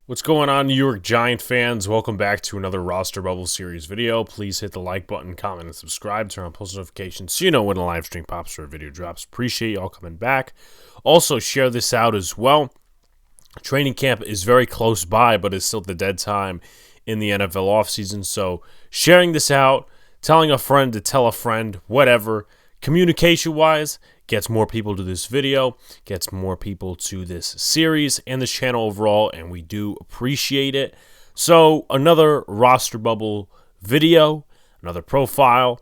What's going on, New York Giant fans? Welcome back to another Roster Bubble Series video. Please hit the like button, comment, and subscribe. Turn on post notifications so you know when a live stream pops or a video drops. Appreciate y'all coming back. Also, share this out as well. Training camp is very close by, but it's still the dead time in the NFL offseason. So sharing this out, telling a friend to tell a friend, whatever, communication-wise, gets more people to this video, gets more people to this series and this channel overall, and we do appreciate it. So another roster bubble video, another profile.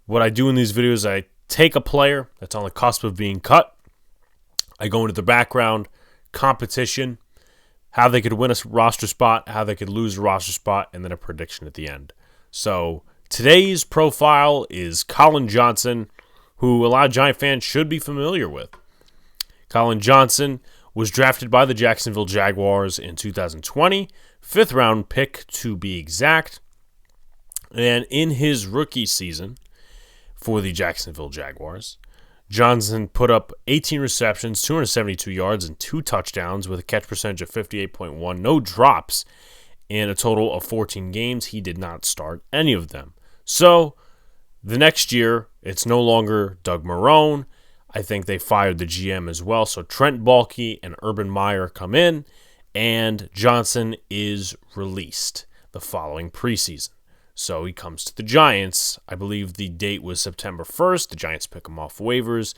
What I do in these videos, I take a player that's on the cusp of being cut. I go into the background, competition, how they could win a roster spot, how they could lose a roster spot, and then a prediction at the end. So today's profile is Colin Johnson, who a lot of Giant fans should be familiar with. Colin Johnson was drafted by the Jacksonville Jaguars in 2020, fifth-round pick to be exact. And in his rookie season for the Jacksonville Jaguars, Johnson put up 18 receptions, 272 yards, and 2 touchdowns with a catch percentage of 58.1, no drops in a total of 14 games. He did not start any of them. So the next year, it's no longer Doug Marrone. I think they fired the GM as well. So Trent Baalke and Urban Meyer come in, and Johnson is released the following preseason. So he comes to the Giants. I believe the date was September 1st. The Giants pick him off waivers,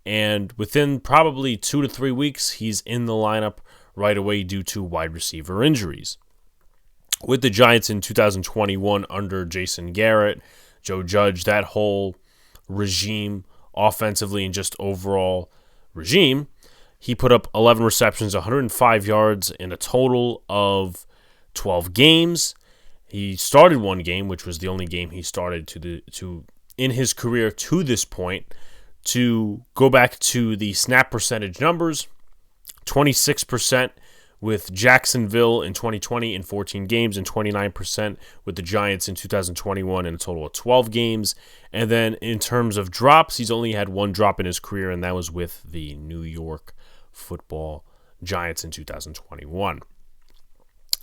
and within probably 2 to 3 weeks, he's in the lineup right away due to wide receiver injuries. With the Giants in 2021 under Jason Garrett, Joe Judge, that whole regime, offensively and just overall regime, he put up 11 receptions, 105 yards in a total of 12 games. He started one game, which was the only game he started in his career to this point. To go back to the snap percentage numbers, 26% with Jacksonville in 2020 in 14 games, and 29% with the Giants in 2021 in a total of 12 games. And then in terms of drops, he's only had one drop in his career, and that was with the New York Football Giants in 2021.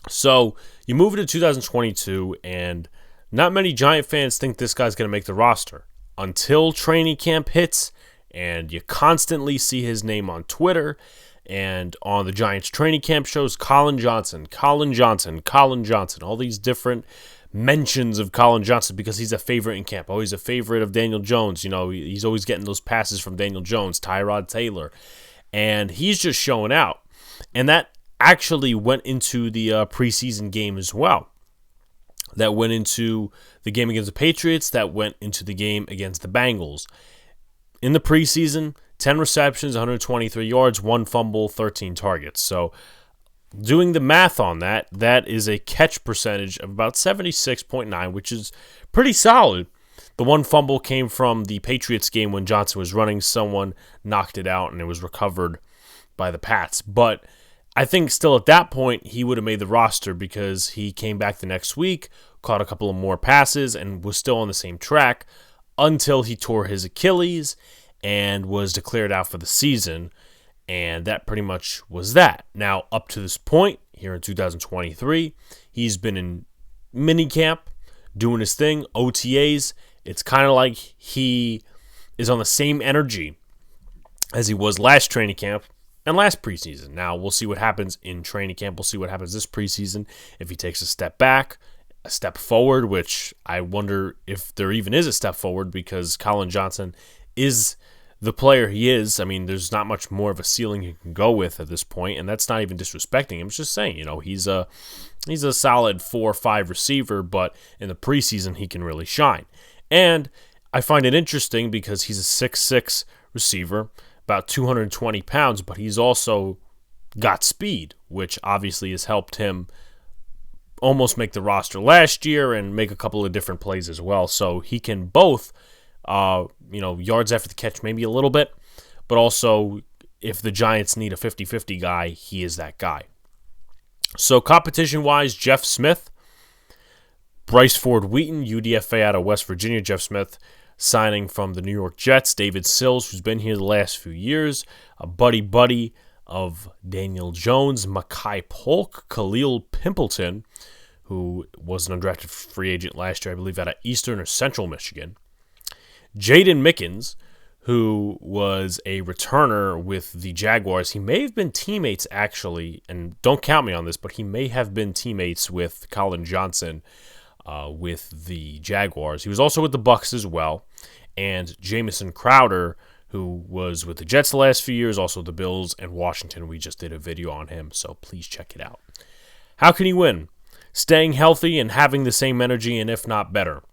So you move into 2022, and not many Giant fans think this guy's going to make the roster until training camp hits, and you constantly see his name on Twitter and on the Giants training camp shows. Collin Johnson, Collin Johnson, Collin Johnson, all these different mentions of Collin Johnson because he's a favorite in camp. Always a favorite of Daniel Jones. You know, he's always getting those passes from Daniel Jones, Tyrod Taylor, and he's just showing out. And that actually went into the preseason game as well. That went into the game against the Patriots. That went into the game against the Bengals. In the preseason, 10 receptions, 123 yards, 1 fumble, 13 targets. So doing the math on that, that is a catch percentage of about 76.9, which is pretty solid. The 1 fumble came from the Patriots game when Johnson was running. Someone knocked it out, and it was recovered by the Pats. But I think still at that point, he would have made the roster because he came back the next week, caught a couple of more passes, and was still on the same track until he tore his Achilles and was declared out for the season, and that pretty much was that. Now, up to this point, here in 2023, he's been in minicamp, doing his thing, OTAs. It's kind of like he is on the same energy as he was last training camp and last preseason. Now, we'll see what happens in training camp. We'll see what happens this preseason. If he takes a step back, a step forward, which I wonder if there even is a step forward because Collin Johnson is the player he is. I mean, there's not much more of a ceiling you can go with at this point, and that's not even disrespecting him. It's just saying, you know, he's a solid 4 or 5 receiver, but in the preseason he can really shine. And I find it interesting because he's a 6'6" receiver, about 220 pounds, but he's also got speed, which obviously has helped him almost make the roster last year and make a couple of different plays as well. So he can both yards after the catch maybe a little bit, but also if the Giants need a 50-50 guy, he is that guy. So competition-wise, Jeff Smith, Bryce Ford Wheaton, UDFA out of West Virginia. Jeff Smith signing from the New York Jets. David Sills, who's been here the last few years, a buddy of Daniel Jones, Makai Polk, Khalil Pimpleton, who was an undrafted free agent last year, I believe, out of Eastern or Central Michigan. Jaden Mickens, who was a returner with the Jaguars. He may have been teammates, actually, and don't count me on this, but he may have been teammates with Collin Johnson with the Jaguars. He was also with the Bucs as well. And Jamison Crowder, who was with the Jets the last few years, also the Bills and Washington. We just did a video on him, so please check it out. How can he win? Staying healthy and having the same energy, and if not better.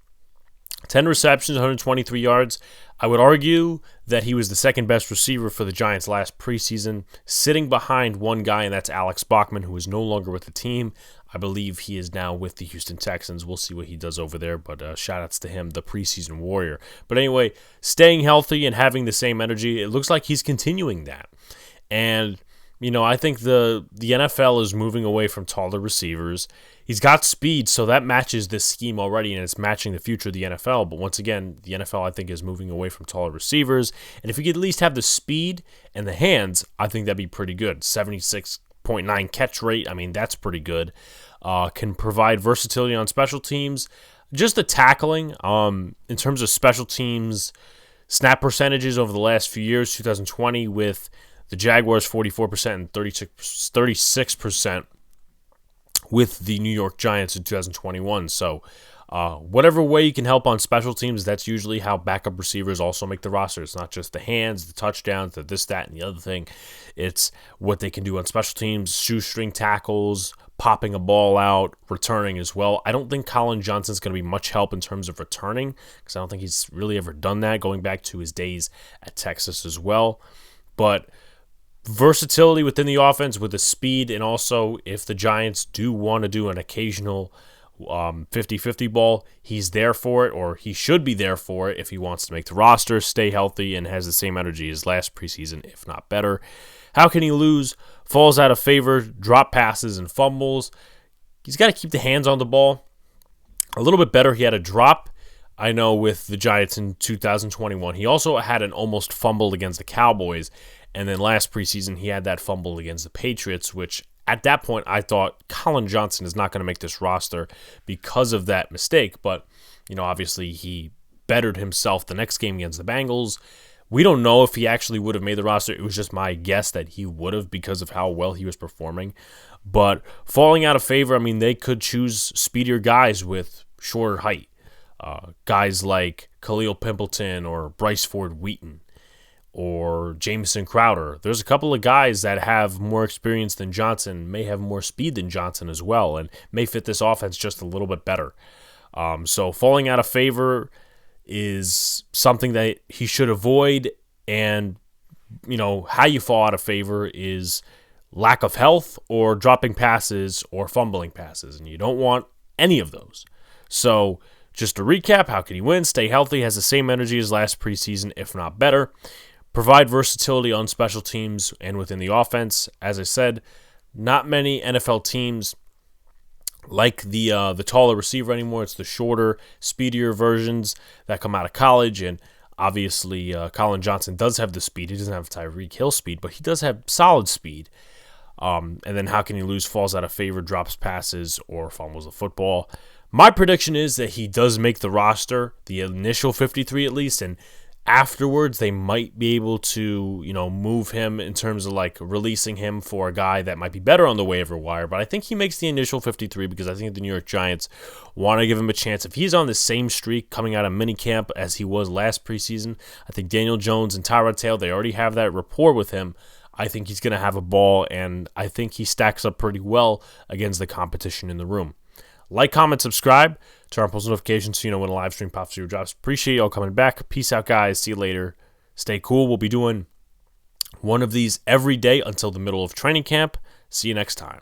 10 receptions, 123 yards. I would argue that he was the second best receiver for the Giants last preseason, sitting behind one guy, and that's Alex Bachman, who is no longer with the team. I believe he is now with the Houston Texans. We'll see what he does over there, but shout-outs to him, the preseason warrior. But anyway, staying healthy and having the same energy, it looks like he's continuing that. And I think the NFL is moving away from taller receivers. He's got speed, so that matches this scheme already, and it's matching the future of the NFL. But once again, the NFL, I think, is moving away from taller receivers. And if he could at least have the speed and the hands, I think that'd be pretty good. 76.9 catch rate, I mean, that's pretty good. Can provide versatility on special teams. Just the tackling, in terms of special teams, snap percentages over the last few years, 2020 with the Jaguars 44% and 36% with the New York Giants in 2021. So whatever way you can help on special teams, that's usually how backup receivers also make the roster. It's not just the hands, the touchdowns, the this, that, and the other thing. It's what they can do on special teams, shoestring tackles, popping a ball out, returning as well. I don't think Colin Johnson's going to be much help in terms of returning because I don't think he's really ever done that, going back to his days at Texas as well. But versatility within the offense with the speed, and also if the Giants do want to do an occasional 50-50 ball, he's there for it, or he should be there for it if he wants to make the roster, stay healthy, and has the same energy as last preseason, if not better. How can he lose? Falls out of favor, drop passes, and fumbles. He's got to keep the hands on the ball a little bit better. He had a drop, I know, with the Giants in 2021. He also had an almost fumble against the Cowboys. And then last preseason, he had that fumble against the Patriots, which at that point I thought Colin Johnson is not going to make this roster because of that mistake. But, obviously he bettered himself the next game against the Bengals. We don't know if he actually would have made the roster. It was just my guess that he would have because of how well he was performing. But falling out of favor, I mean, they could choose speedier guys with shorter height. Guys like Khalil Pimpleton or Bryce Ford Wheaton or Jamison Crowder. There's a couple of guys that have more experience than Johnson, may have more speed than Johnson as well, and may fit this offense just a little bit better. So falling out of favor is something that he should avoid, and how you fall out of favor is lack of health or dropping passes or fumbling passes, and you don't want any of those. So just to recap, how can he win? Stay healthy, has the same energy as last preseason, if not better. Provide versatility on special teams and within the offense. As I said, not many NFL teams like the taller receiver anymore. It's the shorter, speedier versions that come out of college. And obviously, Colin Johnson does have the speed. He doesn't have Tyreek Hill speed, but he does have solid speed. And then how can he lose? Falls out of favor, drops passes, or fumbles the football. My prediction is that he does make the roster, the initial 53 at least, and afterwards they might be able to, move him in terms of like releasing him for a guy that might be better on the waiver wire. But I think he makes the initial 53 because I think the New York Giants want to give him a chance. If he's on the same streak coming out of minicamp as he was last preseason, I think Daniel Jones and Tyrod Taylor, they already have that rapport with him. I think he's going to have a ball, and I think he stacks up pretty well against the competition in the room. Like, comment, subscribe, turn on post notifications so you know when a live stream pops through your drops. Appreciate y'all coming back. Peace out, guys. See you later. Stay cool. We'll be doing one of these every day until the middle of training camp. See you next time.